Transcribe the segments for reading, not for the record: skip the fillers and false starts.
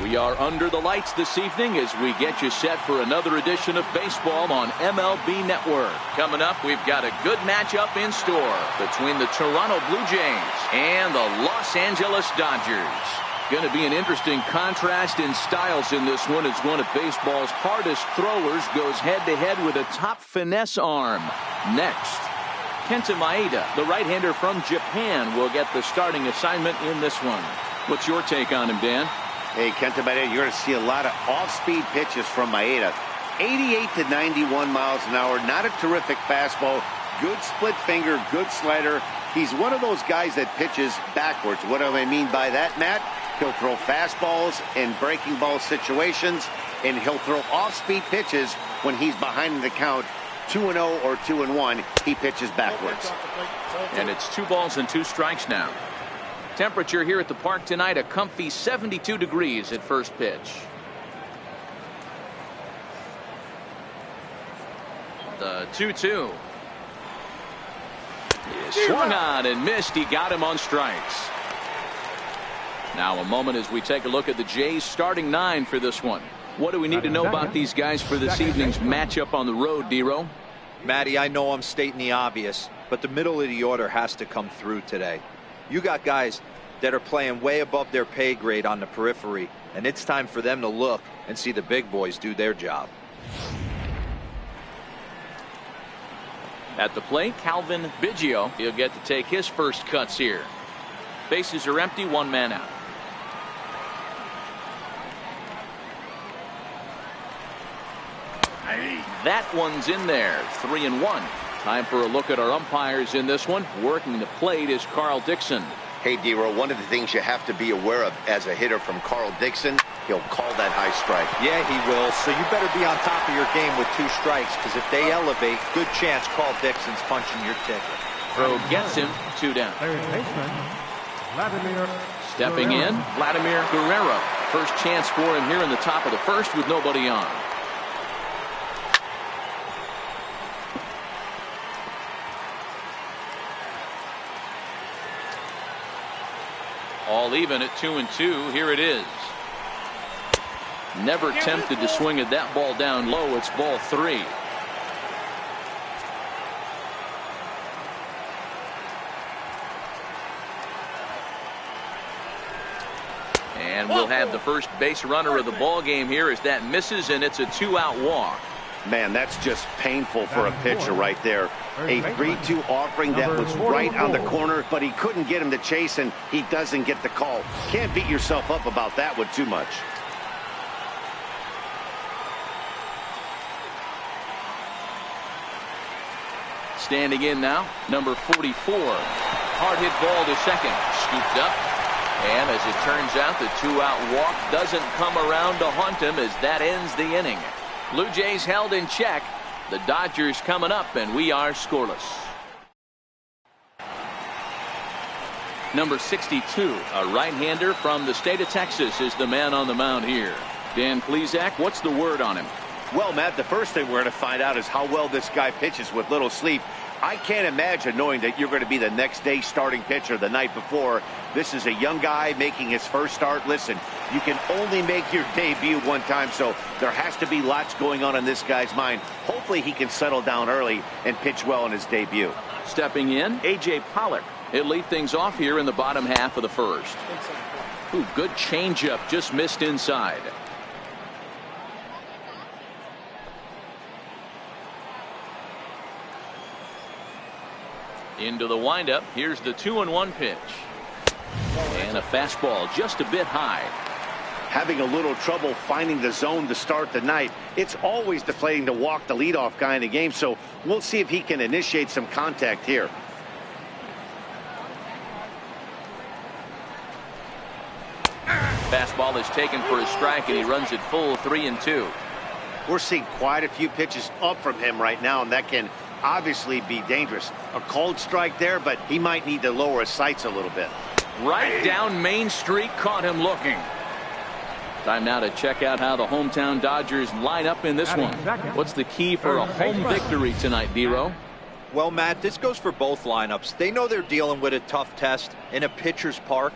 We are under the lights this evening as we get you set for another edition of baseball on MLB Network. Coming up, we've got a good matchup in store between the Toronto Blue Jays and the Los Angeles Dodgers. Going to be an interesting contrast in styles in this one as one of baseball's hardest throwers goes head-to-head with a top finesse arm. Next, Kenta Maeda, the right-hander from Japan, will get the starting assignment in this one. What's your take on him, Dan? Hey, Kenta Maeda, you're going to see a lot of off-speed pitches from Maeda. 88 to 91 miles an hour, not a terrific fastball, good split finger, good slider. He's one of those guys that pitches backwards. What do I mean by that, Matt? He'll throw fastballs in breaking ball situations, and he'll throw off-speed pitches when he's behind in the count. 2-0 or 2-1, he pitches backwards. And it's 2 balls and 2 strikes now. Temperature here at the park tonight, a comfy 72 degrees at first pitch. The 2-2. Swung on and missed. He got him on strikes. Now a moment as we take a look at the Jays starting 9 for this one. What do we need to know about these guys for this evening's matchup on the road, D-Row? Matty, I know I'm stating the obvious, but the middle of the order has to come through today. You got guys that are playing way above their pay grade on the periphery, and it's time for them to look and see the big boys do their job. At the plate, Calvin Biggio. He'll get to take his first cuts here. Bases are empty, 1 man out. That one's in there, 3-1. Time for a look at our umpires in this one. Working the plate is Carl Dixon. Hey, D-Row, one of the things you have to be aware of as a hitter from Carl Dixon, he'll call that high strike. Yeah, he will. So you better be on top of your game with 2 strikes, because if they elevate, good chance Carl Dixon's punching your ticket. Throw gets him, 2 down. Stepping in, Vladimir Guerrero. First chance for him here in the top of the first with nobody on. All even at 2-2. Here it is. Never tempted to swing at that ball down low. It's ball 3. And we'll have the first base runner of the ball game here as that misses, and it's a 2-out walk. Man, that's just painful for a pitcher right there. A 3-2 offering that was right on the corner, but he couldn't get him to chase, and he doesn't get the call. Can't beat yourself up about that one too much. Standing in now, number 44. Hard hit ball to second. Scooped up. And as it turns out, the 2-out walk doesn't come around to haunt him as that ends the inning. Blue Jays held in check. The Dodgers coming up, and we are scoreless. Number 62, a right-hander from the state of Texas, is the man on the mound here. Dan Plesac, what's the word on him? Well, Matt, the first thing we're going to find out is how well this guy pitches with little sleep. I can't imagine knowing that you're going to be the next day starting pitcher the night before. This is a young guy making his first start. Listen, you can only make your debut one time, so there has to be lots going on in this guy's mind. Hopefully he can settle down early and pitch well in his debut. Stepping in, A.J. Pollock. He'll lead things off here in the bottom half of the first. Ooh, good changeup, just missed inside. Into the windup. Here's the 2-1 pitch. And a fastball just a bit high. Having a little trouble finding the zone to start the night. It's always deflating to walk the leadoff guy in the game, so we'll see if he can initiate some contact here. Fastball is taken for a strike, and he runs it full 3-2. We're seeing quite a few pitches up from him right now, and that can obviously be dangerous. A cold strike there, but he might need to lower his sights a little bit. Right down Main Street, caught him looking. Time now to check out how the hometown Dodgers line up in this one. What's the key for a home victory tonight, D-Row? Well, Matt, this goes for both lineups. They know they're dealing with a tough test in a pitcher's park,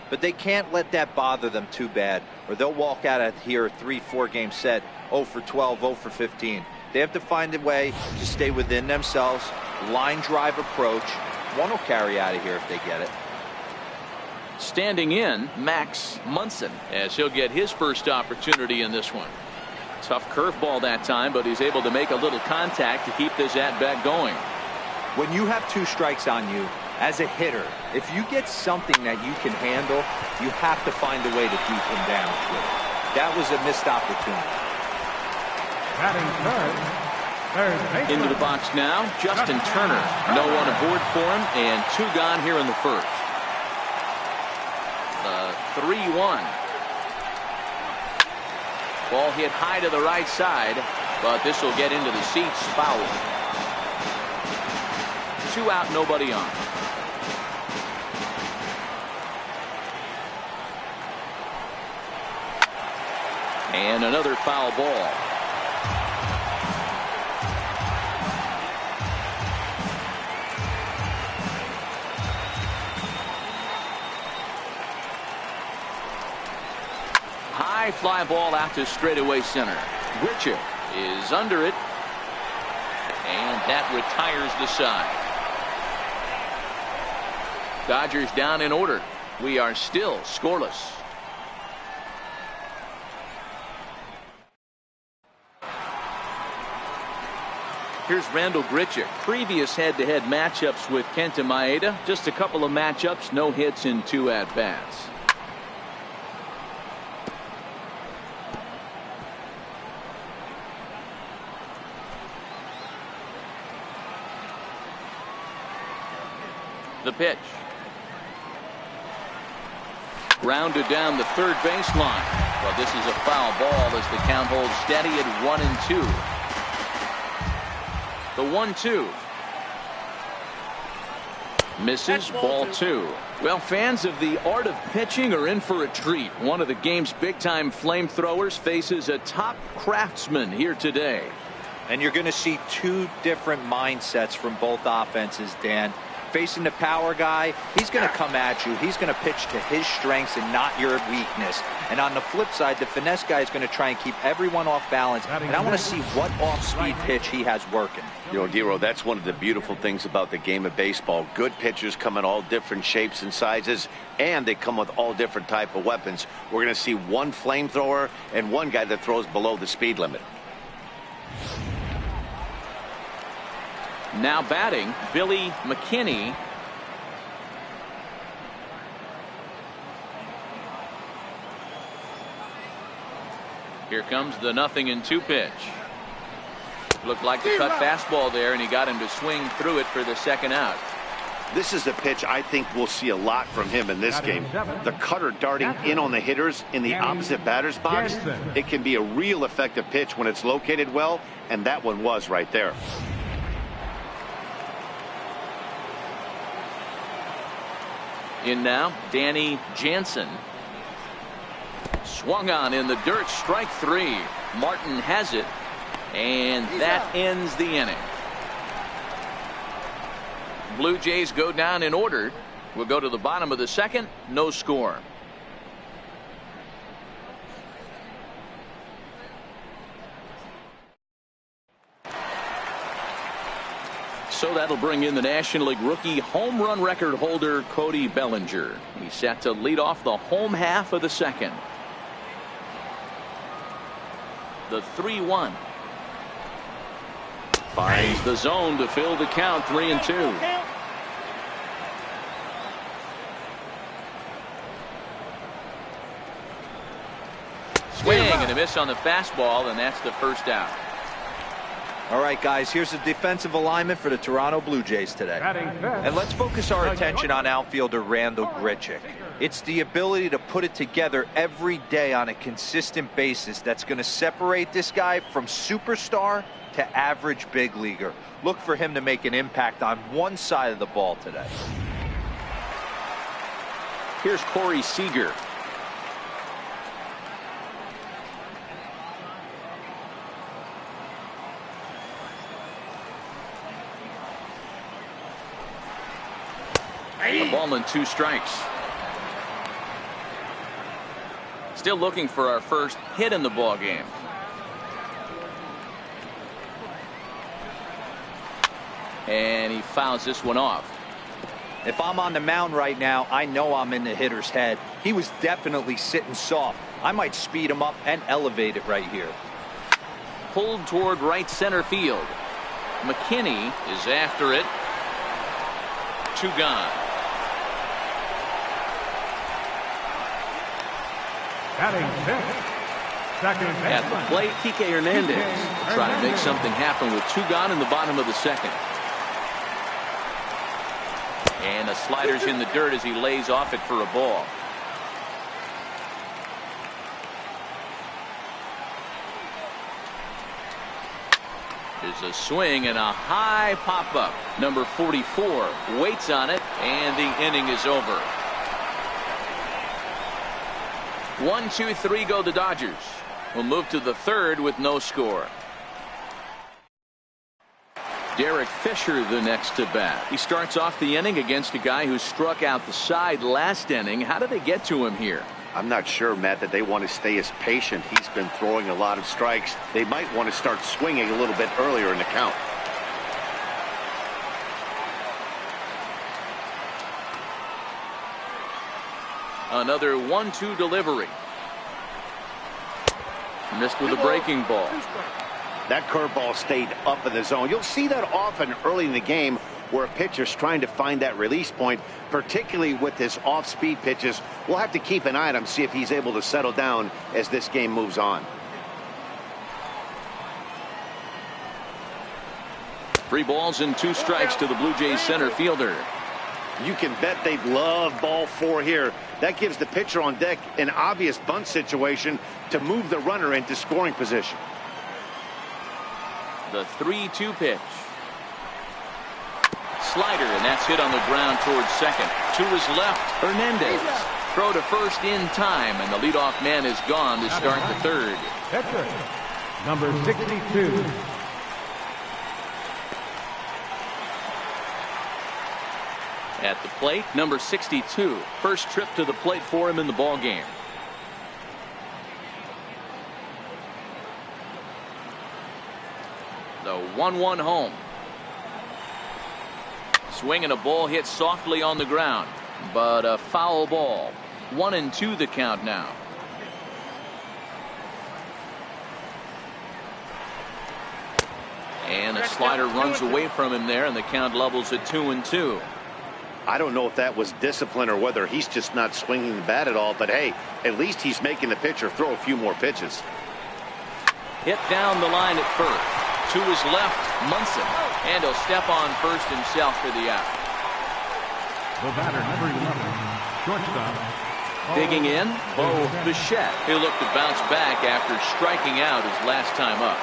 but they can't let that bother them too bad. or they'll walk out of here a 3-4 game set 0 for 12, 0 for 15. They have to find a way to stay within themselves, line drive approach. One will carry out of here if they get it. Standing in, Max Munson, as he'll get his first opportunity in this one. Tough curveball that time, but he's able to make a little contact to keep this at-bat going. When you have 2 strikes on you, as a hitter, if you get something that you can handle, you have to find a way to beat him down with it. That was a missed opportunity. Into the box now, Justin Turner. No one aboard for him, and 2 gone here in the first. The 3-1. Ball hit high to the right side, but this will get into the seats, foul. 2 out, nobody on. And another foul ball. High fly ball out to straightaway center. Grichuk is under it, and that retires the side. Dodgers down in order. We are still scoreless. Here's Randall Grichuk. Previous head-to-head matchups with Kenta Maeda. Just a couple of matchups, no hits in 2 at-bats. The pitch. Grounded down the third baseline. Well, this is a foul ball as the count holds steady at 1-2. The 1-2. Misses, ball 2. Well, fans of the art of pitching are in for a treat. One of the game's big-time flamethrowers faces a top craftsman here today. And you're going to see 2 different mindsets from both offenses, Dan. Facing the power guy, he's going to come at you. He's going to pitch to his strengths and not your weakness. And on the flip side, the finesse guy is going to try and keep everyone off balance. And I want to see what off-speed pitch he has working. You know, Dero, that's one of the beautiful things about the game of baseball. Good pitchers come in all different shapes and sizes, and they come with all different type of weapons. We're going to see one flamethrower and one guy that throws below the speed limit. Now batting, Billy McKinney. Here comes the 0-2 pitch. Looked like the cut fastball there, and he got him to swing through it for the second out. This is a pitch I think we'll see a lot from him in this game. The cutter darting in on the hitters in the opposite batter's box. It can be a real effective pitch when it's located well, and that one was right there. In now, Danny Jansen. Swung on in the dirt, strike 3. Martin has it, and that ends the inning. Blue Jays go down in order. We'll go to the bottom of the second, no score. So that'll bring in the National League rookie home run record holder Cody Bellinger. He's set to lead off the home half of the second. The 3-1. Finds the zone to fill the count, 3-2. Swing and a miss on the fastball, and that's the first out. All right, guys, here's the defensive alignment for the Toronto Blue Jays today. And let's focus our attention on outfielder Randall Grichuk. It's the ability to put it together every day on a consistent basis that's going to separate this guy from superstar to average big leaguer. Look for him to make an impact on one side of the ball today. Here's Corey Seager. A ball and 2 strikes. Still looking for our first hit in the ball game. And he fouls this one off. If I'm on the mound right now, I know I'm in the hitter's head. He was definitely sitting soft. I might speed him up and elevate it right here. Pulled toward right center field. McKinney is after it. 2 gone. At the plate, Kike Hernandez trying to make something happen with 2 gone in the bottom of the second. And the slider's in the dirt as he lays off it for a ball. There's a swing and a high pop-up. Number 44 waits on it, and the inning is over. 1, 2, 3 go the Dodgers. We'll move to the third with no score. Derek Fisher the next to bat. He starts off the inning against a guy who struck out the side last inning. How did they get to him here? I'm not sure, Matt, that they want to stay as patient. He's been throwing a lot of strikes. They might want to start swinging a little bit earlier in the count. Another 1-2 delivery. Missed with a breaking ball. That curveball stayed up in the zone. You'll see that often early in the game where a pitcher's trying to find that release point, particularly with his off-speed pitches. We'll have to keep an eye on him, see if he's able to settle down as this game moves on. 3 balls and 2 strikes to the Blue Jays center fielder. You can bet they'd love ball 4 here. That gives the pitcher on deck an obvious bunt situation to move the runner into scoring position. The 3-2 pitch. Slider, and that's hit on the ground towards second. To his left, Hernandez. Throw to first in time, and the leadoff man is gone to start the third. Pitcher, number 62. At the plate, number 62. First trip to the plate for him in the ball game. The 1-1 home. Swing and a ball hit softly on the ground, but a foul ball. 1-2 the count now. And a slider runs away from him there, and the count levels at 2-2. I don't know if that was discipline or whether he's just not swinging the bat at all, but hey, at least he's making the pitcher throw a few more pitches. Hit down the line at first. To his left, Munson, and he'll step on first himself for the out. The batter, number 11, shortstop. Digging in, Bo Bichette. He'll look to bounce back after striking out his last time up.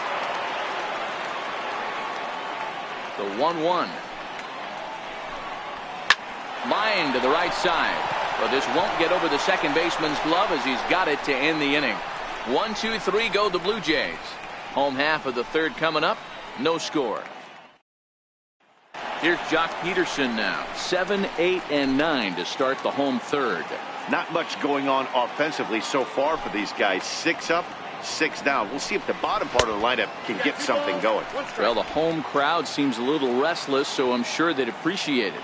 The 1-1. Line to the right side. But this won't get over the second baseman's glove as he's got it to end the inning. 1, 2, 3 go the Blue Jays. Home half of the third coming up. No score. Here's Jock Peterson now. 7, 8, and 9 to start the home third. Not much going on offensively so far for these guys. 6 up, 6 down. We'll see if the bottom part of the lineup can get something going. Well, the home crowd seems a little restless, so I'm sure they'd appreciate it.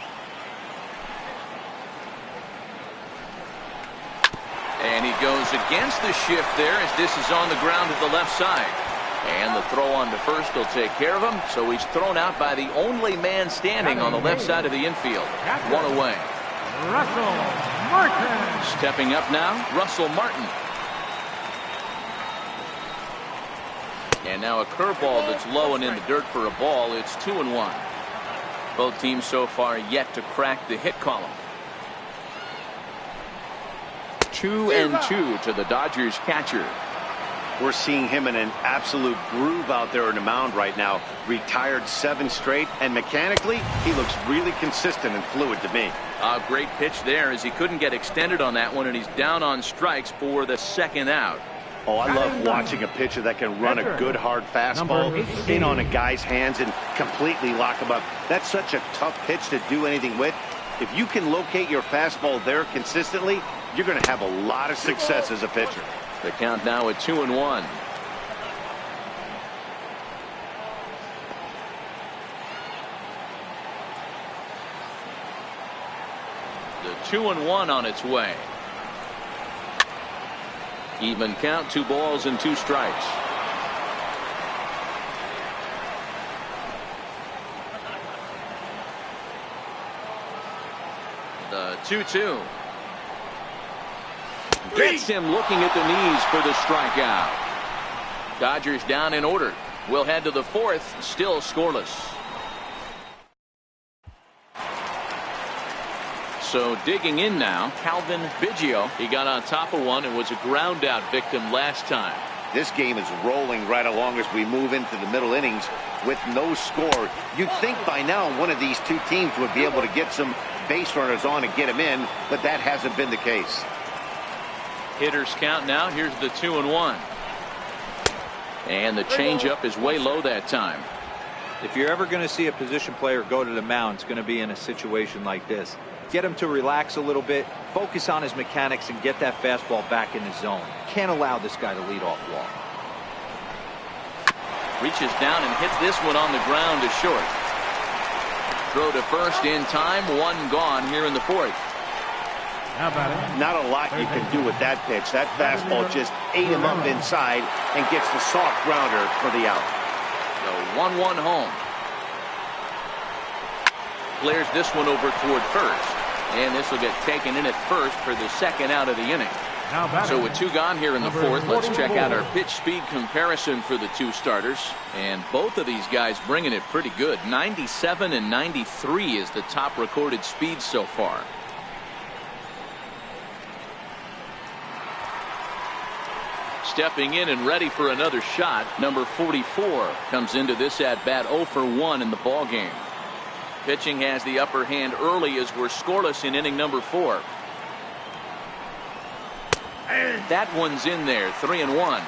And he goes against the shift there as this is on the ground at the left side. And the throw on to first will take care of him, so he's thrown out by the only man standing on the left side of the infield. 1 away. Russell Martin. Stepping up now, Russell Martin. And now a curveball that's low and in the dirt for a ball. It's 2-1. Both teams so far yet to crack the hit column. 2-2 to the Dodgers catcher. We're seeing him in an absolute groove out there on the mound right now. Retired 7 straight, and mechanically, he looks really consistent and fluid to me. A great pitch there as he couldn't get extended on that one, and he's down on strikes for the second out. Oh, I love watching a pitcher that can run a good hard fastball in on a guy's hands and completely lock him up. That's such a tough pitch to do anything with. If you can locate your fastball there consistently, you're going to have a lot of success as a pitcher. The count now at 2-1. The 2-1 on its way. Even count, 2 balls and 2 strikes. The 2-2. Gets him looking at the knees for the strikeout. Dodgers down in order. We'll head to the 4th, still scoreless. So digging in now, Calvin Biggio. He got on top of one and was a ground out victim last time. This game is rolling right along as we move into the middle innings with no score. You'd think by now one of these two teams would be able to get some base runners on and get them in, but that hasn't been the case. Hitters count now. Here's the 2-1. And the changeup is way low that time. If you're ever going to see a position player go to the mound, it's going to be in a situation like this. Get him to relax a little bit, focus on his mechanics, and get that fastball back in his zone. Can't allow this guy to lead off walk. Reaches down and hits this one on the ground to short. Throw to first in time. 1 gone here in the 4th. Not a lot you can do with that pitch. That fastball just ate him up inside and gets the soft grounder for the out. The 1-1 home. Clears this one over toward first. And this will get taken in at first for the 2nd out of the inning. So with 2 gone here in the 4th, let's check out our pitch speed comparison for the 2 starters. And both of these guys bringing it pretty good. 97 and 93 is the top recorded speed so far. Stepping in and ready for another shot, number 44 comes into this at bat 0 for 1 in the ball game. Pitching has the upper hand early as we're scoreless in inning number 4. That one's in there. 3-1.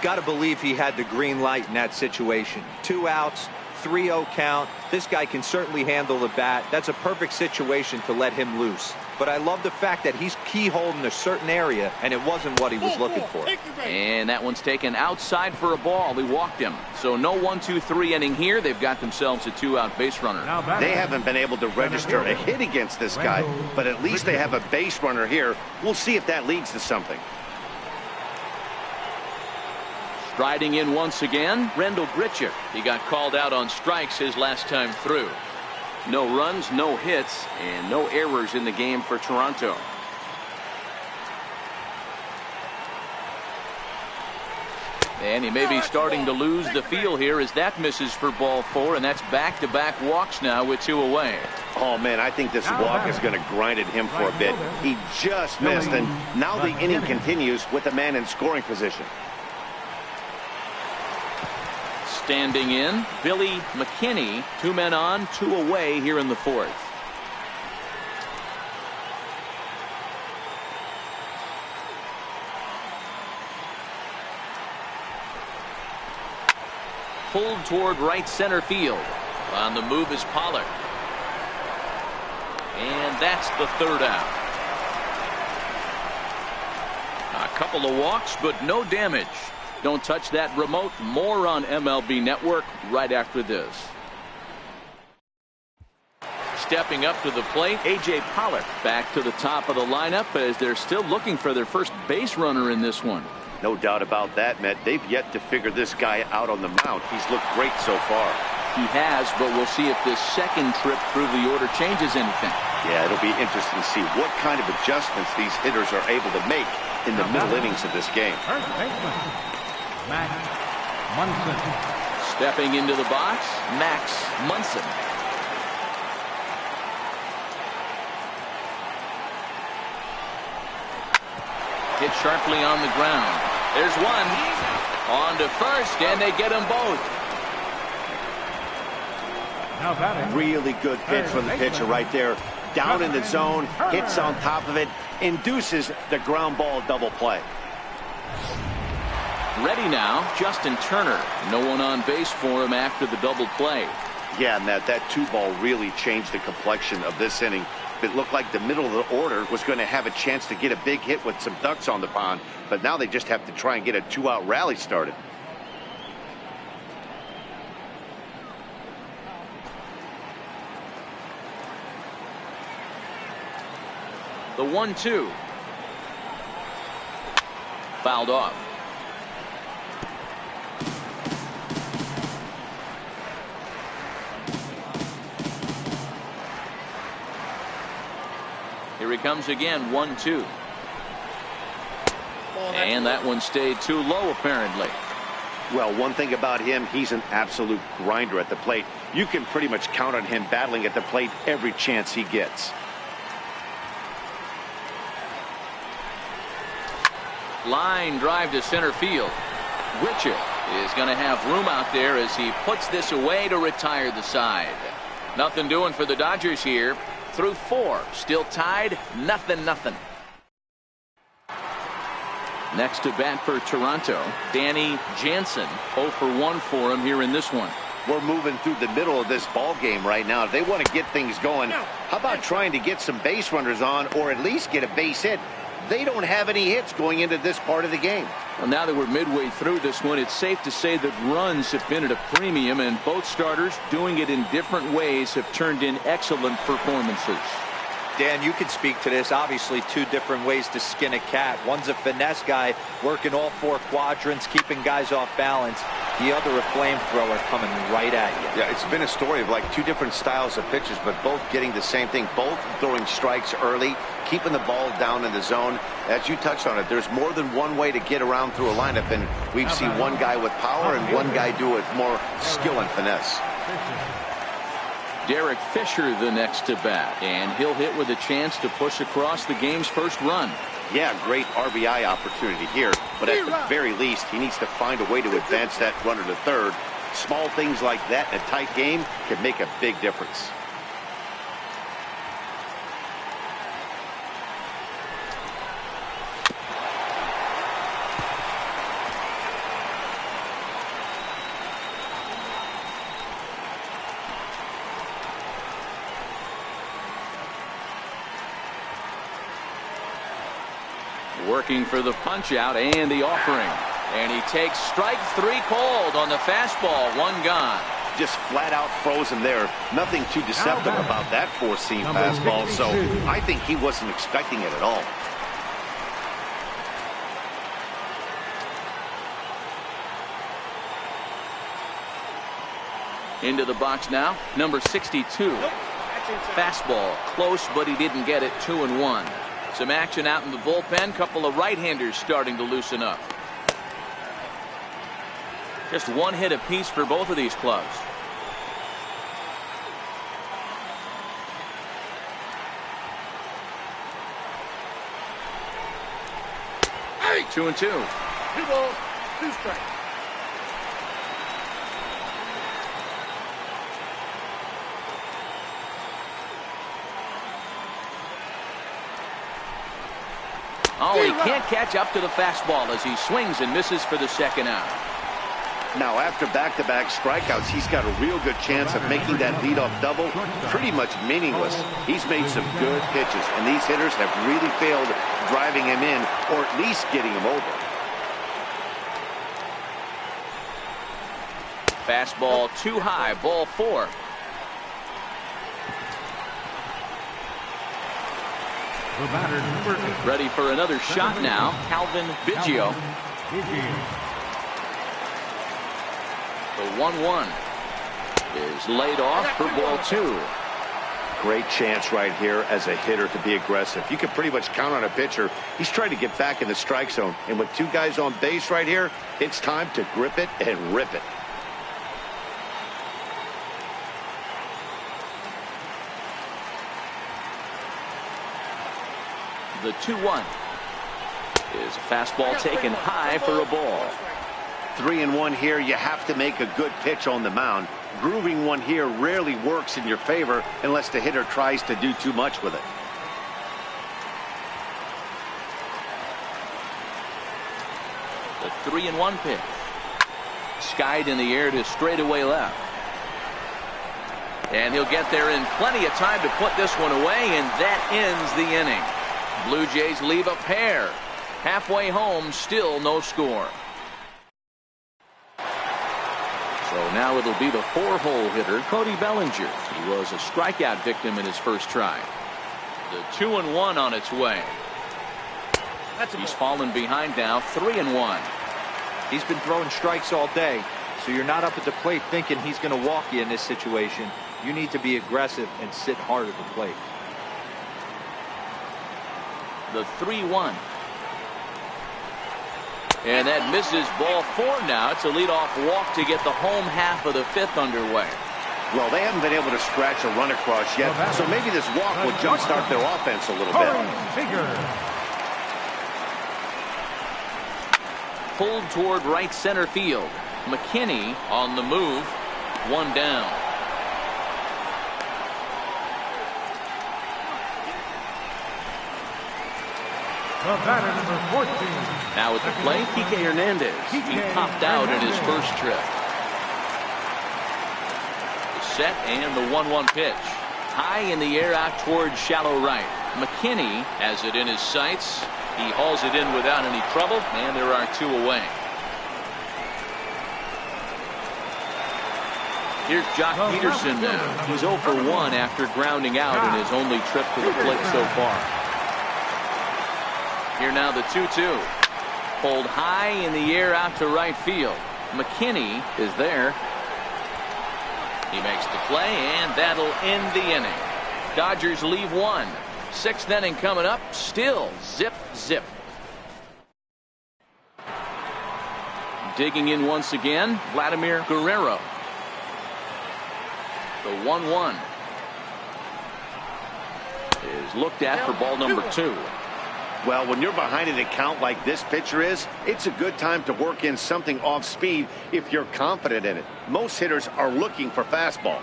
Got to believe he had the green light in that situation. 2 outs, 3-0 count. This guy can certainly handle the bat. That's a perfect situation to let him loose. But I love the fact that he's keyholed in a certain area, and it wasn't what he was looking for. And that one's taken outside for a ball. He walked him. So no 1-2-3 inning here. They've got themselves a 2-out base runner. They haven't been able to register a hit against this guy, but at least they have a base runner here. We'll see if that leads to something. Striding in once again, Rendell Grichuk. He got called out on strikes his last time through. No runs, no hits, and no errors in the game for Toronto. And he may be starting to lose the feel here as that misses for ball 4, and that's back-to-back walks now with 2 away. Oh, man, I think this walk is going to grind at him for a bit. He just missed, and now the inning continues with a man in scoring position. Standing in, Billy McKinney. 2 men on, 2 away here in the 4th. Pulled toward right center field. On the move is Pollard. And that's the 3rd out. A couple of walks, but no damage. Don't touch that remote. More on MLB Network right after this. Stepping up to the plate, A.J. Pollock back to the top of the lineup as they're still looking for their first base runner in this one. No doubt about that, Matt. They've yet to figure this guy out on the mound. He's looked great so far. He has, but we'll see if this 2nd trip through the order changes anything. Yeah, it'll be interesting to see what kind of adjustments these hitters are able to make in the middle innings of this game. Max Munson. Stepping into the box, Max Munson. Hit sharply on the ground. There's one. On to first, and they get them both. Really good pitch from the pitcher right there. Down in the zone, hits on top of it, induces the ground ball double play. Ready now, Justin Turner. No one on base for him after the double play. Yeah, Matt, that 2-ball really changed the complexion of this inning. It looked like the middle of the order was going to have a chance to get a big hit with some ducks on the pond, but now they just have to try and get a 2-out rally started. The 1-2. Fouled off. Here he comes again, 1-2. And that one stayed too low, apparently. Well, one thing about him, he's an absolute grinder at the plate. You can pretty much count on him battling at the plate every chance he gets. Line drive to center field. Richard is going to have room out there as he puts this away to retire the side. Nothing doing for the Dodgers here. Through 4, still tied, 0-0. Next to bat for Toronto, Danny Jansen. 0 for 1 for him here in this one. We're moving through the middle of this ball game right now. If they want to get things going, how about trying to get some base runners on, or at least get a base hit? They don't have any hits going into this part of the game. Well, now that we're midway through this one, it's safe to say that runs have been at a premium, and both starters, doing it in different ways, have turned in excellent performances. Dan, you can speak to this. Obviously, 2 different ways to skin a cat. One's a finesse guy, working all 4 quadrants, keeping guys off balance. The other, a flamethrower coming right at you. Yeah, it's been a story of like 2 different styles of pitchers, but both getting the same thing. Both throwing strikes early, keeping the ball down in the zone. As you touched on it, there's more than one way to get around through a lineup, and we've seen one guy with power and one guy do it with more skill and finesse. Derek Fisher the next to bat, and he'll hit with a chance to push across the game's first run. Yeah, great RBI opportunity here, but at the very least, he needs to find a way to advance that runner to third. Small things like that in a tight game can make a big difference. Working for the punch out and the offering, and he takes strike 3 called on the fastball. 1 gone. Just flat out frozen there. Nothing too deceptive about that 4-seam fastball, so I think he wasn't expecting it at all. Into the box now, number 62. Fastball close, but he didn't get it. 2-1. Some action out in the bullpen. Couple of right-handers starting to loosen up. Just 1 hit apiece for both of these clubs. Hey, 2-2. 2 balls, 2 strikes. Oh, he can't catch up to the fastball as he swings and misses for the 2nd out. Now, after back-to-back strikeouts, he's got a real good chance of making that leadoff double pretty much meaningless. He's made some good pitches, and these hitters have really failed driving him in or at least getting him over. Fastball too high, ball 4. The batter, number 8. Ready for another shot now, Calvin Biggio. The 1-1 is laid off for ball 2. Great chance right here as a hitter to be aggressive. You can pretty much count on a pitcher. He's trying to get back in the strike zone, and with 2 guys on base right here, it's time to grip it and rip it. The 2-1 is a fastball taken high for a ball. 3-1 here. You have to make a good pitch on the mound. Grooving one here rarely works in your favor unless the hitter tries to do too much with it. The 3-1 pitch. Skied in the air to straightaway left. And he'll get there in plenty of time to put this one away, and that ends the inning. Blue Jays leave a pair. Halfway home, still no score. So now it'll be the 4-hole hitter, Cody Bellinger. He was a strikeout victim in his first try. The 2-1 on its way. He's fallen behind now, 3-1. He's been throwing strikes all day, so you're not up at the plate thinking he's going to walk you in this situation. You need to be aggressive and sit hard at the plate. The 3-1. And that misses, ball 4 now. It's a leadoff walk to get the home half of the 5th underway. Well, they haven't been able to scratch a run across yet, so maybe this walk will jumpstart their offense a little bit. Pulled toward right center field. McKinney on the move. 1 down. The batter, number 14. Now at the plate, Kike Hernandez. He popped out in his first trip. The set and the 1-1 pitch. High in the air out towards shallow right. McKinney has it in his sights. He hauls it in without any trouble, and there are 2 away. Here's Jock Peterson now. He's 0 for 1 after grounding out in his only trip to the plate so far. Here now the 2-2. Pulled high in the air out to right field. McKinney is there. He makes the play, and that'll end the inning. Dodgers leave 1. 6th inning coming up. Still zip, zip. Digging in once again, Vladimir Guerrero. The 1-1 is looked at for ball number 2. Well, when you're behind an account like this pitcher is, it's a good time to work in something off speed if you're confident in it. Most hitters are looking for fastball.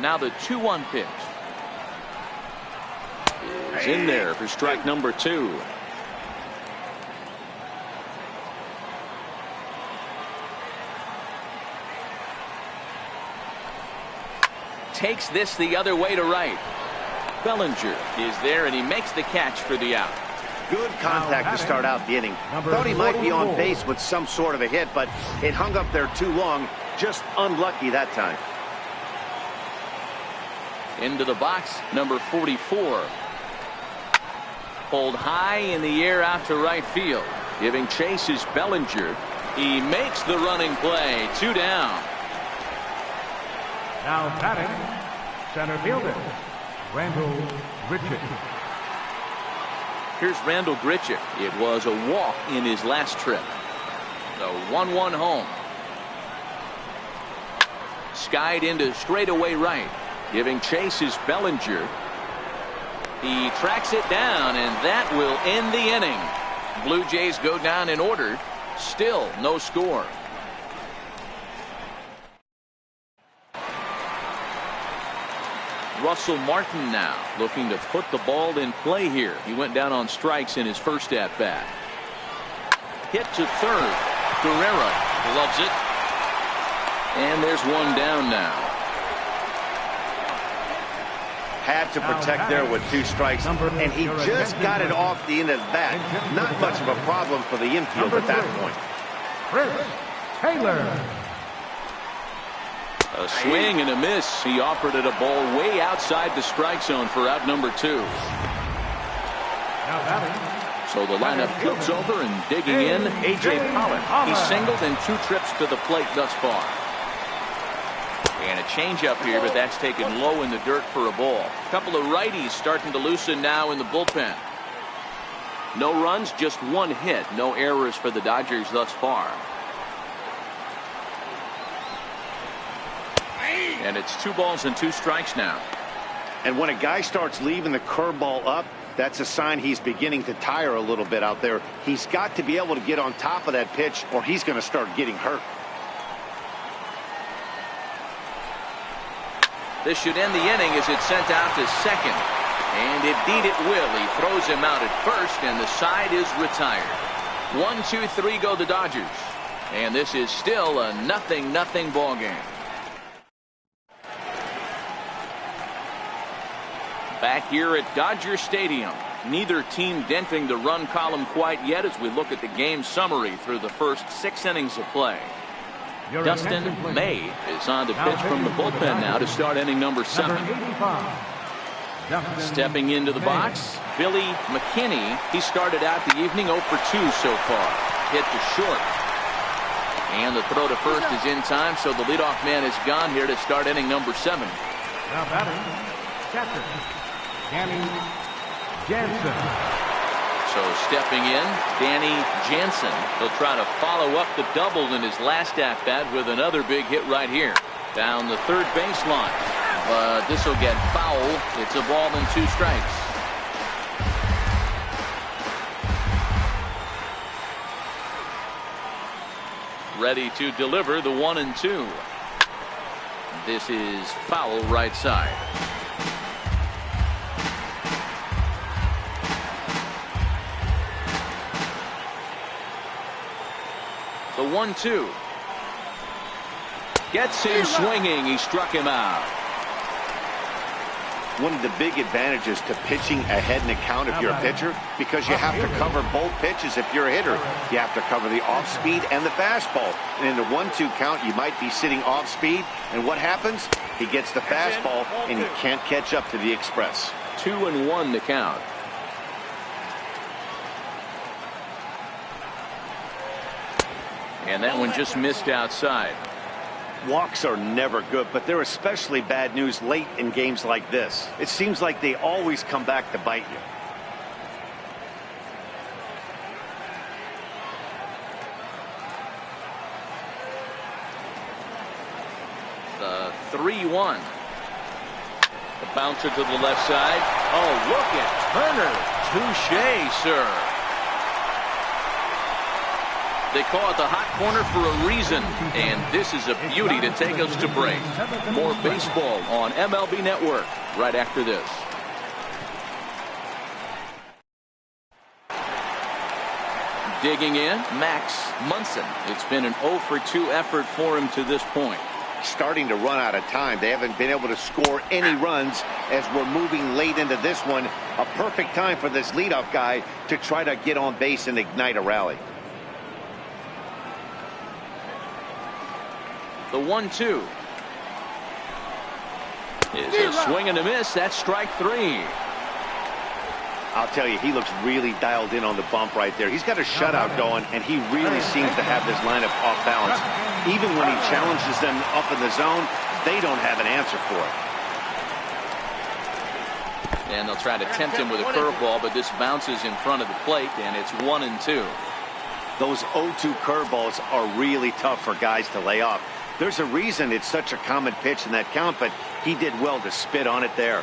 Now the 2-1 pitch is in there for strike number 2. Takes this the other way to right. Bellinger is there, and he makes the catch for the out. Good contact to start out the inning. Thought he might be on base with some sort of a hit, but it hung up there too long. Just unlucky that time. Into the box, number 44. Pulled high in the air out to right field. Giving chase is Bellinger. He makes the running play. 2 down. Now batting, center fielder, Randall Grichuk. Here's Randall Grichuk. It was a walk in his last trip. The 1-1 home. Skied into straightaway right. Giving chase is Bellinger. He tracks it down, and that will end the inning. Blue Jays go down in order. Still no score. Russell Martin now looking to put the ball in play here. He went down on strikes in his first at bat. Hit to third. Guerrero loves it. And there's 1 down now. Had to protect there with 2 strikes, and he just got it off the end of the bat. Not much of a problem for the infield at that point. Chris Taylor. A swing and a miss. He offered it a ball way outside the strike zone for out number 2. Now batting. So the lineup flips over, and digging in, A.J. Pollock. He's singled in 2 trips to the plate thus far. And a changeup here, but that's taken low in the dirt for a ball. A couple of righties starting to loosen now in the bullpen. No runs, just 1 hit. No errors for the Dodgers thus far. And it's 2 balls and 2 strikes now. And when a guy starts leaving the curveball up, that's a sign he's beginning to tire a little bit out there. He's got to be able to get on top of that pitch, or he's going to start getting hurt. This should end the inning as it's sent out to second. And indeed it will. He throws him out at first, and the side is retired. 1, 2, 3 go the Dodgers. And this is still a 0-0 ball game. Back here at Dodger Stadium. Neither team denting the run column quite yet as we look at the game summary through the first 6 innings of play. Dustin May is on the pitch from the bullpen now to start inning number 7. Stepping into the box, Billy McKinney. He started out the evening 0 for 2 so far. Hit to short. And the throw to first is in time, so the leadoff man is gone here to start inning number 7. Now batting, catcher, Danny Jansen. So stepping in, Danny Jansen. He'll try to follow up the double in his last at-bat with another big hit right here. Down the third baseline. But this will get foul. It's a ball and 2 strikes. Ready to deliver the 1-2. This is foul right side. The 1-2. Gets him swinging. He struck him out. One of the big advantages to pitching ahead in the count if you're a pitcher, because you have to cover both pitches if you're a hitter. You have to cover the off speed and the fastball. And in the 1-2 count, you might be sitting off speed. And what happens? He gets the fastball, and he can't catch up to the express. 2-1 the count. And that one just missed outside. Walks are never good, but they're especially bad news late in games like this. It seems like they always come back to bite you. The 3-1. The bouncer to the left side. Oh, look at Turner. Touche, sir. They call it the hot corner for a reason, and this is a beauty to take us to break. More baseball on MLB Network right after this. Digging in, Max Munson. It's been an 0 for 2 effort for him to this point. Starting to run out of time. They haven't been able to score any runs as we're moving late into this one. A perfect time for this leadoff guy to try to get on base and ignite a rally. The 1-2 is a swing and a miss. That's strike 3. I'll tell you, he looks really dialed in on the bump right there. He's got a shutout going, and he really seems to have this lineup off balance. Even when he challenges them up in the zone, they don't have an answer for it. And they'll try to tempt him with a curveball, but this bounces in front of the plate, and it's 1-2. Those 0-2 curveballs are really tough for guys to lay off. There's a reason it's such a common pitch in that count, but he did well to spit on it there.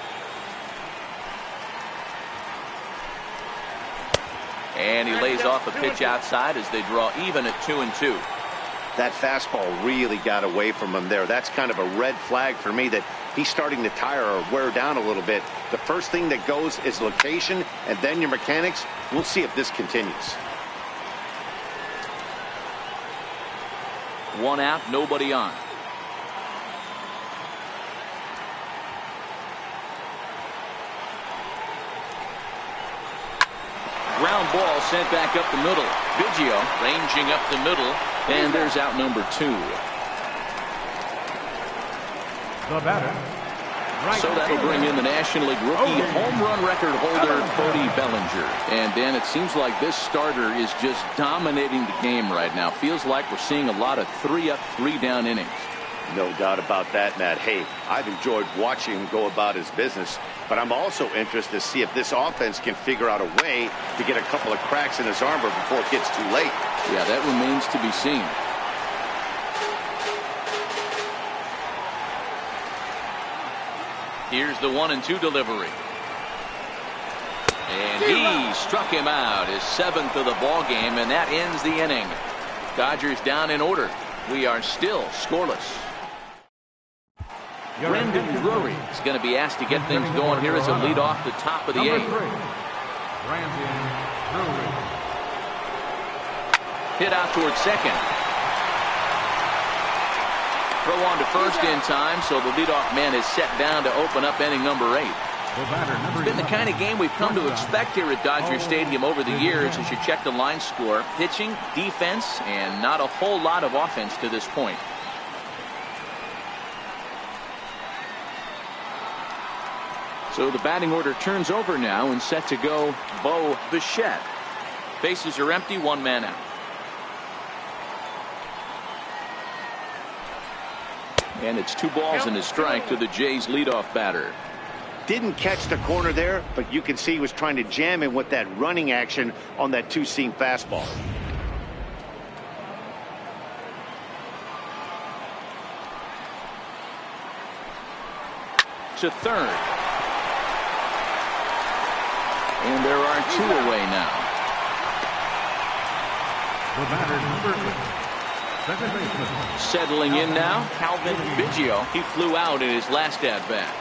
And he lays off a pitch outside as they draw even at 2-2. That fastball really got away from him there. That's kind of a red flag for me that he's starting to tire or wear down a little bit. The first thing that goes is location, and then your mechanics. We'll see if this continues. 1 out, nobody on. Ground ball sent back up the middle. Biggio ranging up the middle, and there's out number 2. The batter, right. So that'll bring in the National League rookie home run record holder Cody Bellinger. And Dan, it seems like this starter is just dominating the game right now. Feels like we're seeing a lot of 3-up, 3-down innings. No doubt about that, Matt. Hey, I've enjoyed watching him go about his business, but I'm also interested to see if this offense can figure out a way to get a couple of cracks in his armor before it gets too late. Yeah, that remains to be seen. Here's the 1-2 delivery. And he struck him out, his 7th of the ball game, and that ends the inning. Dodgers down in order. We are still scoreless. Brendan Drury is going to be asked to get things going here as a lead off the top of the 8th. Hit out towards second. Throw on to first in time, so the leadoff man is set down to open up inning number 8. It's been the kind of game we've come to expect here at Dodger Stadium over the years as you check the line score. Pitching, defense, and not a whole lot of offense to this point. So the batting order turns over now and set to go Bo Bichette. Bases are empty, one man out. And it's 2 balls and a strike to the Jays leadoff batter. Didn't catch the corner there, but you can see he was trying to jam him with that running action on that 2-seam fastball. To third. And there are 2 away now. The batter, number 8, second baseman. Settling in now, Calvin Biggio. He flew out in his last at-bat.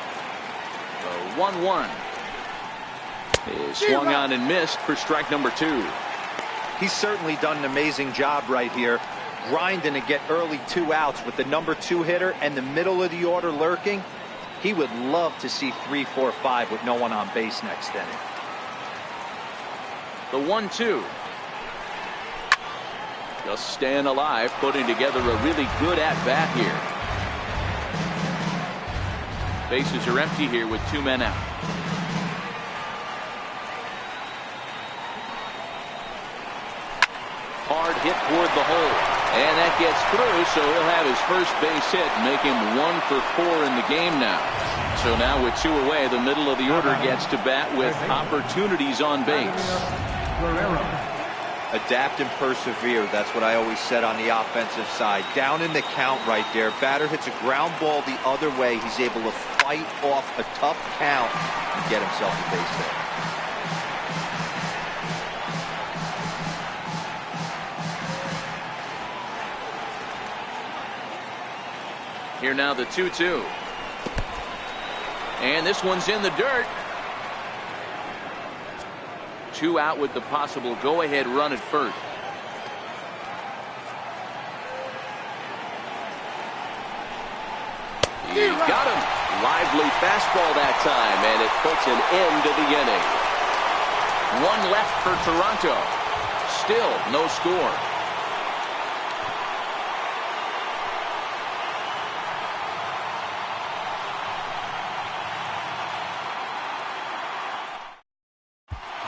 The 1-1 is swung on and missed for strike number 2. He's certainly done an amazing job right here, grinding to get early 2 outs with the number 2 hitter and the middle of the order lurking. He would love to see 3, 4, 5 with no one on base next inning. The 1-2. Just staying alive, putting together a really good at-bat here. Bases are empty here with 2 men out. Hard hit toward the hole. And that gets through, so he'll have his first base hit, make him 1 for 4 in the game now. So now with 2 away, the middle of the order gets to bat with opportunities on base. Adapt and persevere. That's what I always said on the offensive side. Down in the count right there. Batter hits a ground ball the other way. He's able to fight off a tough count and get himself a base hit. Here now the 2-2. And this one's in the dirt. 2 out with the possible go-ahead run at first. He got him. Lively fastball that time, and it puts an end to the inning. 1 left for Toronto. Still no score.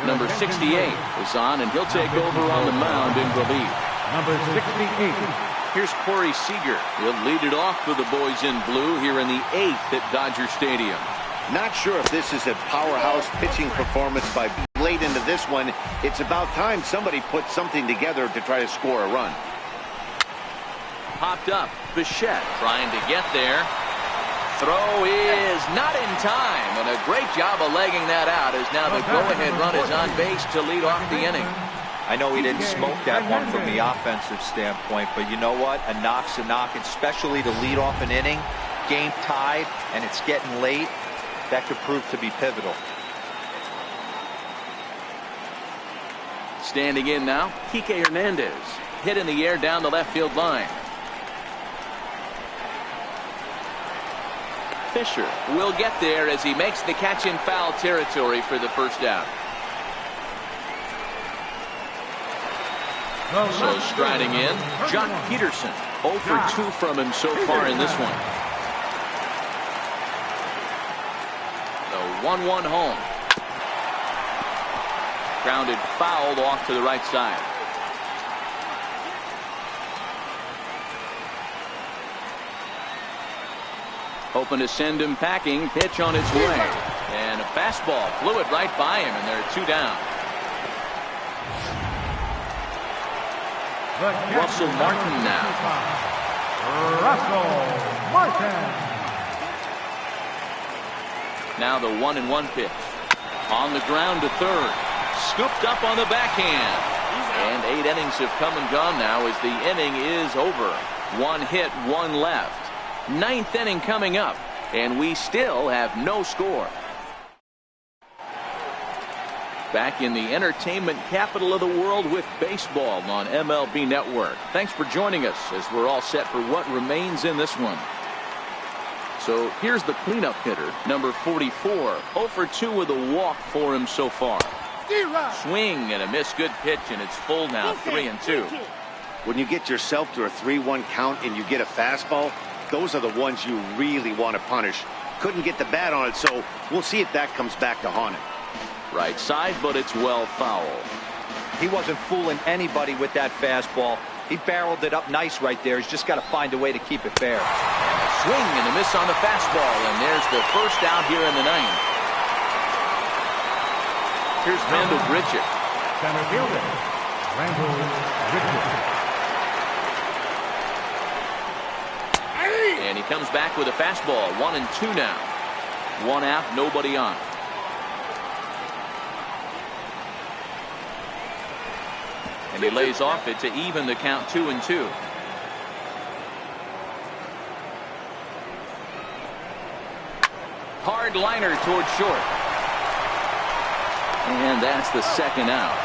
Number 68 is on, and he'll take over on the mound in relief. Number 68. Here's Corey Seager. He'll lead it off for the boys in blue here in the 8th at Dodger Stadium. Not sure if this is a powerhouse pitching performance by late into this one. It's about time somebody put something together to try to score a run. Popped up. Bichette trying to get there. Throw is not in time, and a great job of legging that out as now the go-ahead run is on base to lead off the inning. I know he didn't smoke that one from the offensive standpoint, but you know what? A knock's a knock, especially to lead off an inning, game tied, and it's getting late. That could prove to be pivotal. Standing in now, Kike Hernandez. Hit in the air down the left field line. Fisher will get there as he makes the catch in foul territory for the first out. So striding in, Jock Peterson. 0 for 2 from him so far in this one. The 1-1 home. Grounded fouled off to the right side. Hoping to send him packing. Pitch on its way. And a fastball flew it right by him, and they're 2 down. Russell Martin now. Russell Martin. Now the 1-1 pitch. On the ground to third. Scooped up on the backhand. And 8 innings have come and gone now as the inning is over. 1 hit, 1 left. 9th inning coming up, and we still have no score. Back in the entertainment capital of the world with baseball on MLB Network. Thanks for joining us as we're all set for what remains in this one. So here's the cleanup hitter, number 44. 0 for 2 with a walk for him so far. Swing and a miss. Good pitch, and it's full now, 3-2. When you get yourself to a 3-1 count and you get a fastball, those are the ones you really want to punish. Couldn't get the bat on it, so we'll see if that comes back to haunt him. Right side, but it's well foul. He wasn't fooling anybody with that fastball. He barreled it up nice right there. He's just got to find a way to keep it fair. Swing and a miss on the fastball, and there's the first out here in the ninth. Here's Randall Grichuk. Center fielder, Randall Grichuk. And he comes back with a fastball. 1-2 now. 1 out, nobody on. And he lays off it to even the count, 2-2. Hard liner toward short. And that's the second out.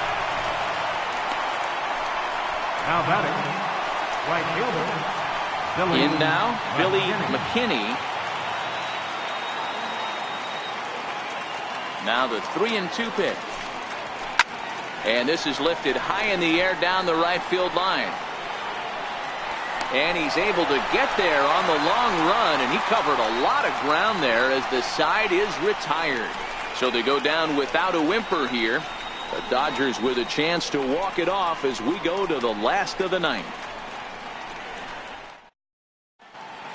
Now batting, right fielder. In now, Billy McKinney. Now the 3-2 pitch. And this is lifted high in the air down the right field line. And he's able to get there on the long run, and he covered a lot of ground there as the side is retired. So they go down without a whimper here. The Dodgers with a chance to walk it off as we go to the last of the ninth.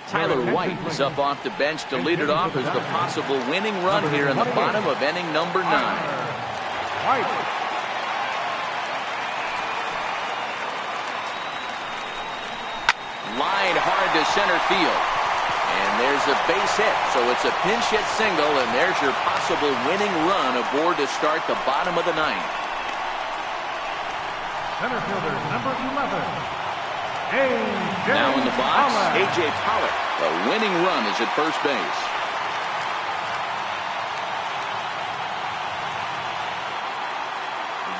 Tyler White is up off the bench to lead it off as the possible winning run here in the bottom of inning number 9. White. Line hard to center field. And there's a base hit, so it's a pinch hit single, and there's your possible winning run aboard to start the bottom of the ninth. Center fielder, number 11. Now in the box, A.J. Pollock. The winning run is at first base.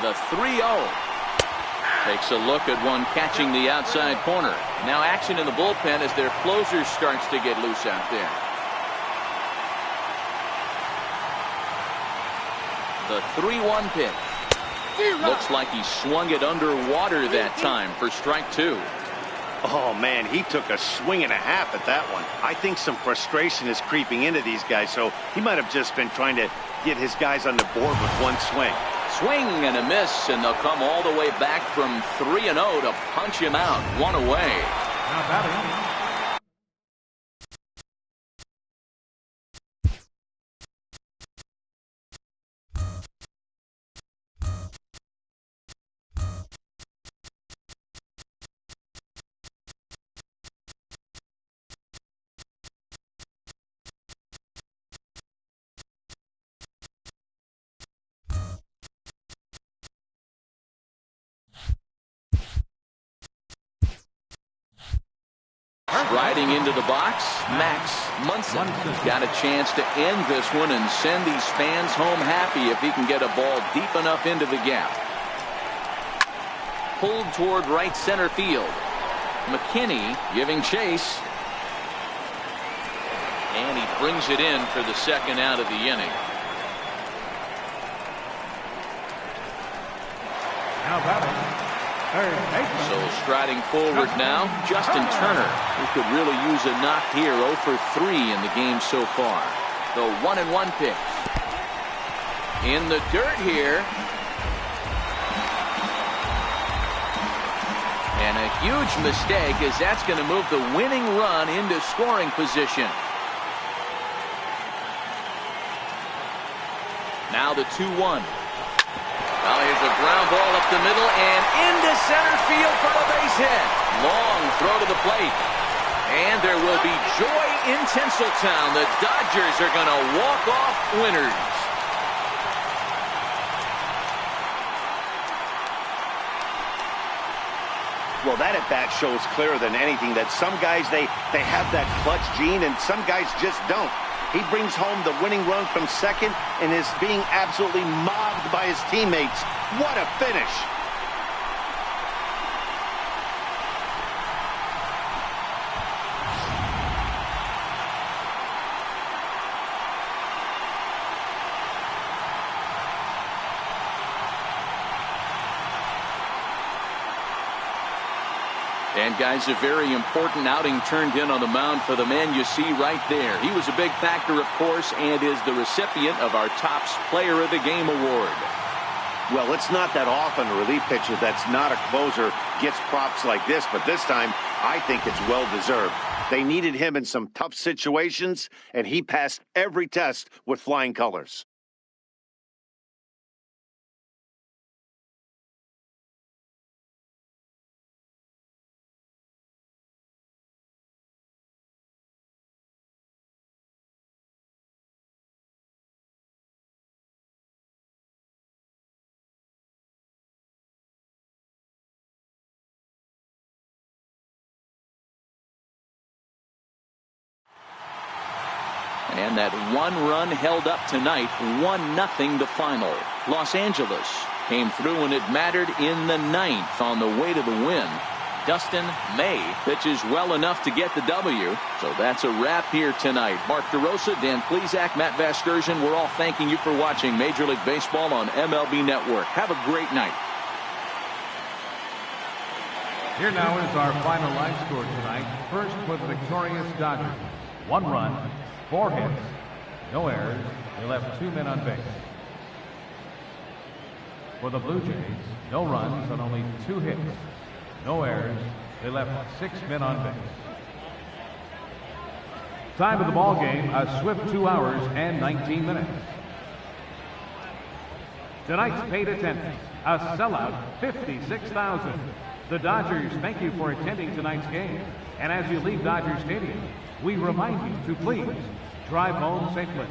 The 3-0. Takes a look at one catching the outside corner. Now action in the bullpen as their closer starts to get loose out there. The 3-1 pitch. Looks like he swung it underwater that time for strike 2. Oh, man, he took a swing and a half at that one. I think some frustration is creeping into these guys, so he might have just been trying to get his guys on the board with one swing. Swing and a miss, and they'll come all the way back from 3-0 to punch him out. 1 away. Now batting. Riding into the box, Max Munson. Got a chance to end this one and send these fans home happy if he can get a ball deep enough into the gap. Pulled toward right center field. McKinney giving chase. And he brings it in for the second out of the inning. Now batting. So striding forward now, Justin Turner, who could really use a knock here. 0 for 3 in the game so far. The 1-1 pitch. In the dirt here. And a huge mistake, as that's going to move the winning run into scoring position. Now the 2-1. Well, here's a ground ball up the middle and into center field for the base hit. Long throw to the plate. And there will be joy in Tinseltown. The Dodgers are going to walk off winners. Well, that at bat shows clearer than anything that some guys, they have that clutch gene and some guys just don't. He brings home the winning run from second and is being absolutely mobbed by his teammates. What a finish. And guys, a very important outing turned in on the mound for the man you see right there. He was a big factor, of course, and is the recipient of our Topps Player of the Game award. Well, it's not that often a relief pitcher that's not a closer gets props like this, but this time I think it's well-deserved. They needed him in some tough situations, and he passed every test with flying colors. And that one run held up tonight, 1-0 the final. Los Angeles came through when it mattered in the 9th on the way to the win. Dustin May pitches well enough to get the W. So that's a wrap here tonight. Mark DeRosa, Dan Plesac, Matt Vasgersian, we're all thanking you for watching Major League Baseball on MLB Network. Have a great night. Here now is our final line score tonight. First for the victorious Dodgers. 1 run, 4 hits, no errors. They left 2 men on base. For the Blue Jays, no runs on only 2 hits, no errors. They left 6 men on base. Time of the ball game, a swift 2 hours and 19 minutes. Tonight's paid attendance, a sellout 56,000. The Dodgers thank you for attending tonight's game. And as you leave Dodger Stadium, we remind you to please drive home safely.